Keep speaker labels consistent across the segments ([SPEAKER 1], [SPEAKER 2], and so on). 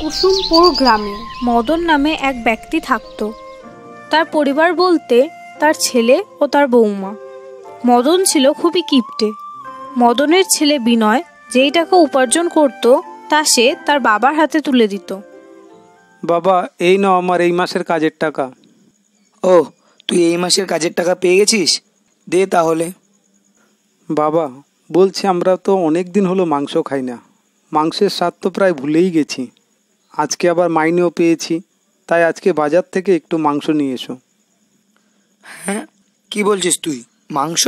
[SPEAKER 1] কুসুমপুর গ্রামে মদন নামে এক ব্যক্তি থাকত। তার পরিবার বলতে তার ছেলে ও তার বৌমা। মদন ছিল খুবই কিপটে। মদনের ছেলে বিনয় যেই টাকা উপার্জন করত তা সে তার বাবার হাতে তুলে দিত।
[SPEAKER 2] বাবা, এই নাও আমার এই মাসের কাজের টাকা।
[SPEAKER 3] ও, তুই এই মাসের কাজের টাকা পেয়ে গেছিস? দে তাহলে।
[SPEAKER 2] বাবা, বলছি আমরা তো অনেক দিন হলো মাংস খাই না। মাংসের স্বাদ তো প্রায় ভুলেই গেছি। আজকে আবার মাইনেও পেয়েছি, তাই আজকে বাজার থেকে একটু মাংস নিয়ে এসো।
[SPEAKER 3] হ্যাঁ, কি বলছিস তুই? মাংস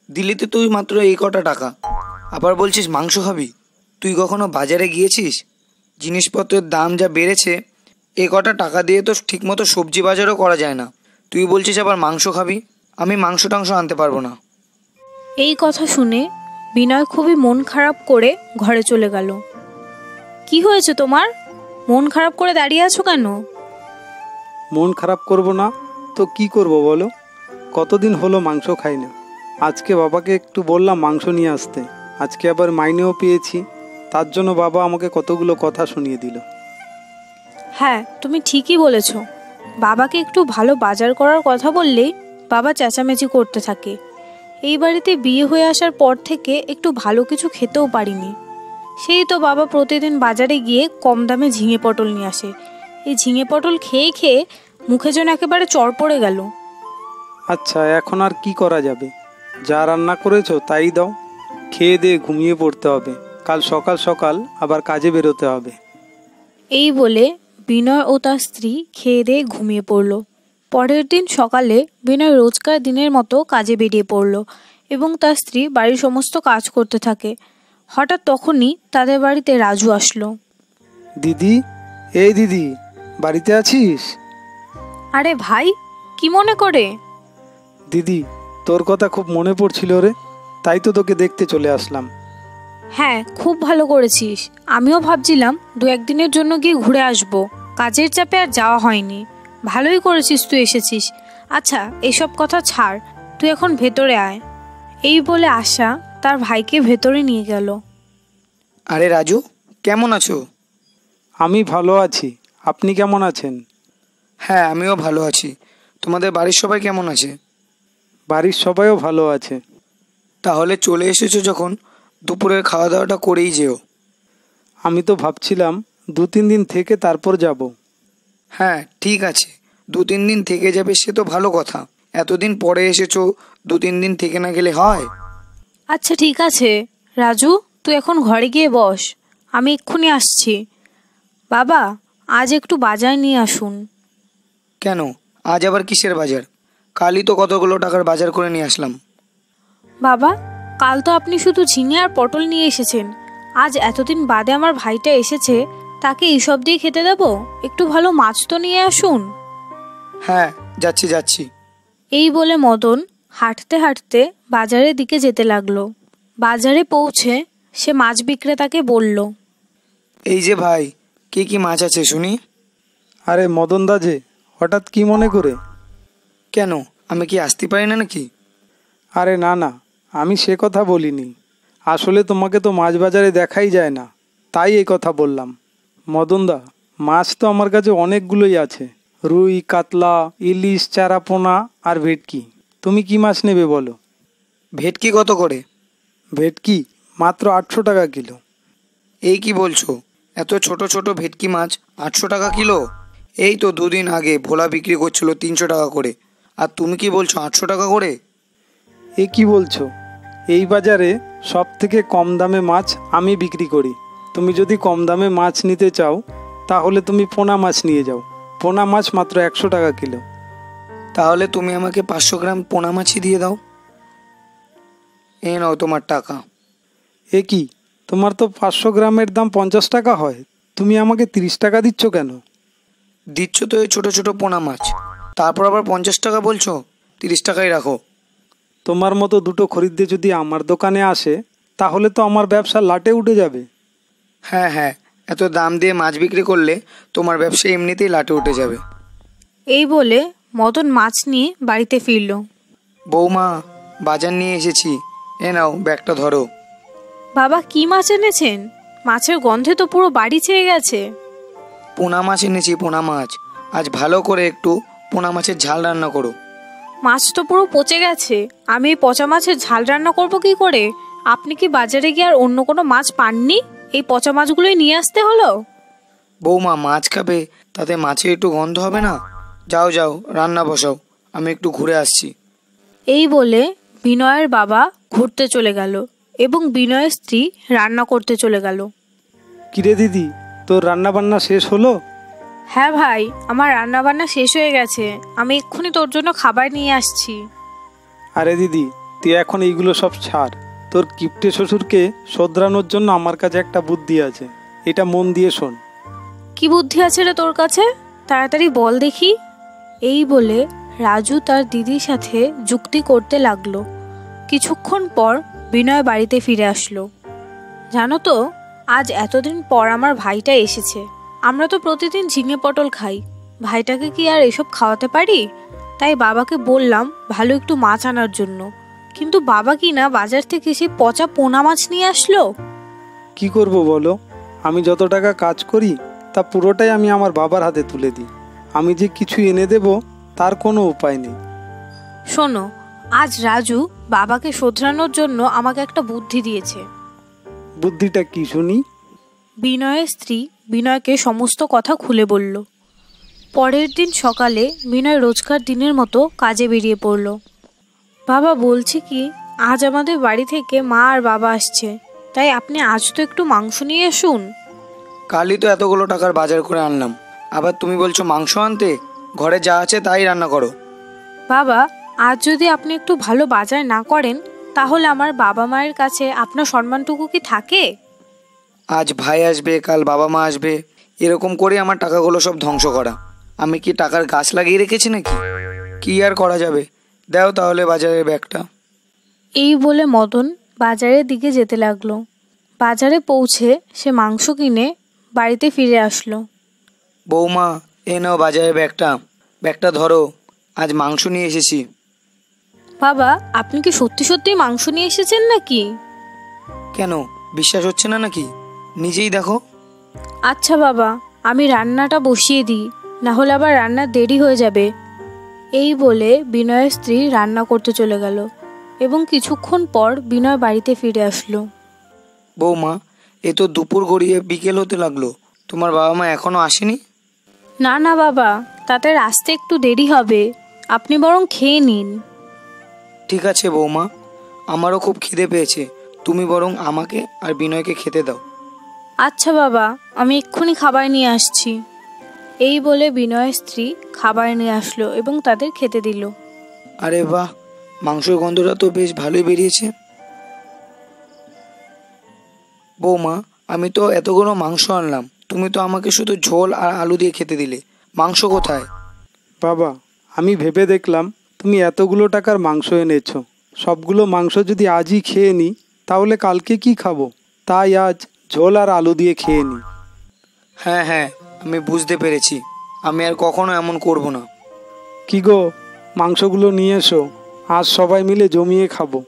[SPEAKER 3] দিলি তো তুই মাত্র এই কটা টাকা, আবার বলছিস মাংস খাবি? তুই কখনো বাজারে গিয়েছিস? জিনিসপত্রের দাম যা বেড়েছে, এ কটা টাকা দিয়ে তো ঠিকমতো সবজি বাজারও করা যায় না। তুই বলছিস আবার মাংস খাবি? আমি মাংস টাংস আনতে পারবো না।
[SPEAKER 1] এই কথা শুনে বিনয় খুবই মন খারাপ করে ঘরে চলে গেল। কি হয়েছে তোমার? মন খারাপ করে দাঁড়িয়ে আছো কেন?
[SPEAKER 2] মন খারাপ করব না তো কি করব বলো? কতদিন হলো মাংস খাই না। আজকে বাবাকে একটু বললাম মাংস নিয়ে আসতে। আজকে আবার মাইনেও পেয়েছি, তার জন্য বাবা আমাকে কতগুলো কথা শুনিয়ে দিল।
[SPEAKER 1] হ্যাঁ, তুমি ঠিকই বলেছ। বাবাকে একটু ভালো বাজার করার কথা বললেই বাবা চেঁচামেচি করতে থাকে। এই বাড়িতে বিয়ে হয়ে আসার পর থেকে একটু ভালো কিছু খেতেও পারিনি। সেই তো বাবা প্রতিদিন বাজারে গিয়ে কম দামে ঝিঙে পটল নিয়ে আসে। এই ঝিঙে পটল খেয়ে খেয়ে মুখে যেন একেবারে চড় পড়ে গেল।
[SPEAKER 2] আচ্ছা, এখন আর কি করা যাবে? যা রান্না করেছো তাই দাও। খেয়ে দিয়ে ঘুমিয়ে পড়তে হবে, কাল সকাল সকাল আবার কাজে বেরোতে হবে।
[SPEAKER 1] এই বলে বিনয় ও তার স্ত্রী খেয়ে দিয়ে ঘুমিয়ে পড়ল। পরের দিন সকালে বিনয় রোজকার দিনের মতো কাজে বেরিয়ে পড়ল এবং তার স্ত্রী বাড়ির সমস্ত কাজ করতে থাকে। হঠাৎ তখনই তাদের বাড়িতে রাজু আসলো।
[SPEAKER 2] দিদি, এই দিদি, বাড়িতে আছিস?
[SPEAKER 1] আরে ভাই, কি মনে করে?
[SPEAKER 2] দিদি, তোর কথা খুব মনে পড়ছিল রে, তাই তো তোকে দেখতে চলে আসলাম।
[SPEAKER 1] হ্যাঁ, খুব ভালো করেছিস। আমিও ভাবছিলাম দু একদিনের জন্য গিয়ে ঘুরে আসবো। কাজের চাপে আর যাওয়া হয়নি। ভালোই করেছিস তুই এসেছিস। আচ্ছা, এসব কথা ছাড়, তুই এখন ভেতরে আয়। এই বলে আশা তার ভাইকে ভেতরে নিয়ে গেল।
[SPEAKER 3] আরে রাজু, কেমন আছো?
[SPEAKER 2] আমি ভালো আছি, আপনি কেমন আছেন?
[SPEAKER 3] হ্যাঁ, আমিও ভালো আছি। তোমাদের বাড়ির সবাই কেমন আছে?
[SPEAKER 2] বাড়ির সবাইও ভালো আছে।
[SPEAKER 3] তাহলে চলে এসেছো যখন, দুপুরের খাওয়া দাওয়াটা করেই যেও।
[SPEAKER 2] আমি তো ভাবছিলাম 2-3 দিন থেকে তারপর যাব।
[SPEAKER 3] হ্যাঁ, ঠিক আছে, 2-3 দিন থেকে যাবে সে তো ভালো কথা। এতদিন পরে এসেছো, 2-3 দিন থেকে না গেলে হয়?
[SPEAKER 1] আচ্ছা ঠিক আছে রাজু, তুই এখন ঘরে গিয়ে বস, আমি এক্ষুনি আসছি। বাবা, আজ একটু বাজার নিয়ে আসুন।
[SPEAKER 3] কেন, আজ আবার কিসের বাজার? কালই তো কতগুলো টাকার বাজার করে নিয়ে আসলাম।
[SPEAKER 1] বাবা, কাল তো আপনি শুধু ঝিঙে আর পটল নিয়ে এসেছেন। আজ এতদিন বাদে আমার ভাইটা এসেছে, তাকে এইসব দিয়ে খেতে দেবো। একটু ভালো মাছ তো নিয়ে আসুন।
[SPEAKER 3] হ্যাঁ, যাচ্ছি যাচ্ছি।
[SPEAKER 1] এই বলে মদন হাঁটতে হাঁটতে বাজারের দিকে যেতে লাগলো। বাজারে পৌঁছে সে মাছ বিক্রেতাকে বলল,
[SPEAKER 3] এই যে ভাই, কি কি মাছ আছে শুনি?
[SPEAKER 2] আরে মদন দা যে, হঠাৎ কি মনে করে?
[SPEAKER 3] কেন, আমি কি আসতে পারি না নাকি?
[SPEAKER 2] আরে না না, আমি সে কথা বলিনি। আসলে তোমাকে তো মাছ বাজারে দেখাই যায় না, তাই এই কথা বললাম। মদন দা, মাছ তো আমার কাছে অনেকগুলোই আছে। রুই, কাতলা, ইলিশ, চারাপোনা আর ভেটকি। তুমি কি মাছ নেবে বলো?
[SPEAKER 3] ভেটকি কত করে?
[SPEAKER 2] ভেটকি মাত্র 800 টাকা কিলো।
[SPEAKER 3] এই কি বলছো? এত ছোট ছোট ভেটকি মাছ 800 টাকা কিলো? এই তো 2 দিন আগে ভোলা বিক্রি করছিল 300 টাকা করে, আর তুমি কি বলছো 800 টাকা করে?
[SPEAKER 2] এ কি বলছো? এই বাজারে সব থেকে কম দামে মাছ আমি বিক্রি করি। তুমি যদি কম দামে মাছ নিতে চাও তাহলে তুমি পোনা মাছ নিয়ে যাও। পোনা মাছ মাত্র 100 টাকা কিলো।
[SPEAKER 3] তাহলে তুমি আমাকে 500 গ্রাম পোনা মাছই দিয়ে দাও। এই নাও তোমার টাকা।
[SPEAKER 2] এ কি, তোমার তো 500 গ্রামের দাম 50 টাকা হয়, তুমি আমাকে 30 টাকা দিচ্ছ কেন?
[SPEAKER 3] দিচ্ছ তো এই ছোটো ছোটো পোনা মাছ, তারপর আবার 50 টাকা বলছো? 30 টাকাই রাখো।
[SPEAKER 2] তোমার মতো দুটো খরিদ্দার যদি আমার দোকানে আসে তাহলে তো আমার ব্যবসা লাটে উঠে যাবে।
[SPEAKER 3] হ্যাঁ হ্যাঁ, এত দাম দিয়ে মাছ বিক্রি করলে তোমার ব্যবসা এমনিতেই লাটে উঠে যাবে।
[SPEAKER 1] এই বলে মদন মাছ নিয়ে বাড়িতে ফিরল।
[SPEAKER 3] বৌমা, বাজার নিয়ে এসেছি, এ নাও ব্যাগটা ধরো।
[SPEAKER 1] বাবা, কি মাছ এনেছেন? মাছের গন্ধে তো পুরো বাড়ি ছেয়ে গেছে।
[SPEAKER 3] পোনা মাছ এনেছি, পোনা মাছ। আজ ভালো করে একটু পোনা মাছের ঝাল রান্না করো।
[SPEAKER 1] মাছ তো পুরো পচে গেছে, আমি এই পচা মাছের ঝাল রান্না করব কি করে? আপনি কি বাজারে গিয়ে আর অন্য কোনো মাছ পাননি? এই পচা মাছগুলোই নিয়ে আসতে হলো?
[SPEAKER 3] বৌমা মাছ খাবে, তাতে মাছের একটু গন্ধ হবে না? যাও যাও, রান্না বসাও, আমি একটু ঘুরে আসছি।
[SPEAKER 1] এই বলে বিনয়ের বাবা ঘুরতে চলে গেল এবং বিনয়ের স্ত্রী রান্না করতে চলে গেল।
[SPEAKER 2] কিরে দিদি, তোর রান্না বান্না শেষ হলো?
[SPEAKER 1] হ্যাঁ ভাই, আমার রান্না বান্না শেষ হয়ে গেছে, আমি এক্ষুনি তোর জন্য খাবার নিয়ে আসছি।
[SPEAKER 2] আরে দিদি, তুই এখন এইগুলো সব ছাড়। তোর কিপ্টে শ্বশুরকে শোধরানোর জন্য আমার কাছে একটা বুদ্ধি আছে, এটা মন দিয়ে শোন।
[SPEAKER 1] কি বুদ্ধি আছে রে তোর কাছে? তাড়াতাড়ি বল দেখি। এই বলে রাজু তার দিদির সাথে যুক্তি করতে লাগলো। কিছুক্ষণ পর বিনয় বাড়িতে ফিরে আসলো। জানো তো, আজ এতদিন পর আমার ভাইটা এসেছে। আমরা তো প্রতিদিন ঝিঙে পটল খাই, ভাইটাকে কি আর এসব খাওয়াতে পারি? তাই বাবাকে বললাম ভালো একটু মাছ আনার জন্য, কিন্তু বাবা কি না বাজার থেকে সে পচা পোনা মাছ নিয়ে আসলো।
[SPEAKER 2] কি করব বলো, আমি যত টাকা কাজ করি তা পুরোটাই আমি আমার বাবার হাতে তুলে দিই। আমি যে কিছু এনে দেব তার কোনো উপায় নেই।
[SPEAKER 1] শোনো, আজ রাজু বাবাকে শোধরানোর জন্য আমাকে একটা বুদ্ধি দিয়েছে।
[SPEAKER 2] বুদ্ধিটা কি শুনি?
[SPEAKER 1] বিনয়ের স্ত্রী বিনয়কে সমস্ত কথা খুলে বলল। পরের দিন সকালে বিনয় রোজকার দিনের মতো কাজে বেরিয়ে পড়ল। বাবা, বলছি কি, আজ আমাদের বাড়ি থেকে মা আর বাবা আসছে, তাই আপনি আজ তো একটু মাংস নিয়ে আসুন।
[SPEAKER 3] কালই তো এতগুলো টাকার বাজার করে আনলাম, আবার তুমি বলছো মাংস আনতে? ঘরে যা আছে তাই রান্না করো।
[SPEAKER 1] বাবা, আজ যদি আপনি একটু ভালো বাজার না করেন, তাহলে আমার বাবা মায়ের কাছে আপনার সম্মানটুকু কি থাকে?
[SPEAKER 3] আজ ভাই আসবে, কাল বাবা মা আসবে, এরকম করে আমার টাকাগুলো সব ধ্বংস করা। আমি কি টাকার গাছ লাগিয়ে রেখেছি নাকি? কি আর করা যাবে, দাও তাহলে বাজারের ব্যাগটা।
[SPEAKER 1] এই বলে মদন বাজারের দিকে যেতে লাগলো। বাজারে পৌঁছে সে মাংস কিনে বাড়িতে ফিরে আসলো।
[SPEAKER 3] বৌমা, এ নাও বাজারের ব্যাগটা, ব্যাগটা ধরো, আজ মাংস নিয়ে এসেছি।
[SPEAKER 1] বাবা, আপনি কি সত্যি সত্যি মাংস নিয়ে এসেছেন নাকি?
[SPEAKER 3] কেন, বিশ্বাস হচ্ছে না নাকি? নিজেই দেখো।
[SPEAKER 1] আচ্ছা বাবা, আমি রান্নাটা বসিয়ে দিই, না হলে আবার রান্নার দেরি হয়ে যাবে। এই বলে বিনয়ের স্ত্রী রান্না করতে চলে গেল এবং কিছুক্ষণ পর বিনয় বাড়িতে ফিরে আসলো।
[SPEAKER 3] বৌমা, এ তো দুপুর গড়িয়ে বিকেল হতে লাগলো, তোমার বাবা মা এখনো আসেনি?
[SPEAKER 1] না না বাবা, তাতে আসতে একটু দেরি হবে, আপনি বরং খেয়ে নিন।
[SPEAKER 3] ঠিক আছে বৌমা, আমারও খুব খিদে পেয়েছে, তুমি বরং আমাকে আর বিনয়কে খেতে দাও।
[SPEAKER 1] আচ্ছা বাবা, আমি এক্ষুনি খাবার নিয়ে আসছি। এই বলে বিনয়ের স্ত্রী খাবার নিয়ে আসলো এবং তাদের খেতে দিল।
[SPEAKER 3] আরে বাহ, মাংসের গন্ধটা তো বেশ ভালোই বেরিয়েছে। বৌমা, আমি তো এতগুলো মাংস আনলাম, তুমি তো আমাকে শুধু ঝোল আর আলু দিয়ে খেতে দিলে, মাংস কোথায়?
[SPEAKER 2] বাবা, আমি ভেবে দেখলাম তুমি এতগুলো টাকার মাংস এনেছো, সবগুলো মাংস যদি আজই খেয়ে নিই তাহলে কালকে কি খাবো? তাই আজ ঝোল আর আলু দিয়ে খেয়ে নিই।
[SPEAKER 3] হ্যাঁ হ্যাঁ, আমি বুঝতে পেরেছি, আমি আর কখনো এমন করব না।
[SPEAKER 2] কি গো, মাংসগুলো নিয়ে এসো, আজ সবাই মিলে জমিয়ে খাবো।